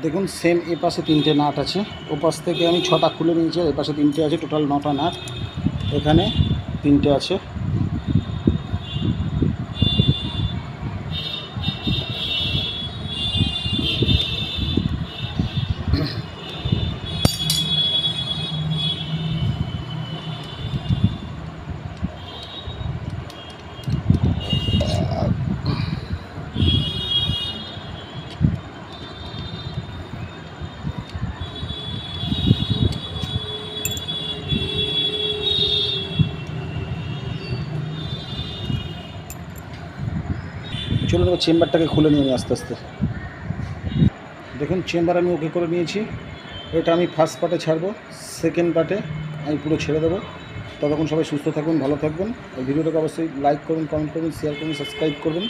দেখুন সেম এ পাশে 3টে নাট আছে, ও পাশ থেকে আমি 6টা খুলে নিয়েছি, আর এ পাশে 3টে আছে, টোটাল 9টা নাট, এখানে 3টে আছে। চলুন এবার চেম্বারটাকে খুলে নিয়ে নিই আস্তে আস্তে। দেখুন চেম্বার আমি ওকে করে নিয়েছি, এটা আমি ফার্স্ট পার্টে ছাড়বো, সেকেন্ড পার্টে আমি পুরো ছেড়ে দেবো। ততক্ষণ সবাই সুস্থ থাকুন, ভালো থাকবেন। এই ভিডিওটাকে অবশ্যই লাইক করুন, কমেন্ট করুন, শেয়ার করুন, সাবস্ক্রাইব করবেন।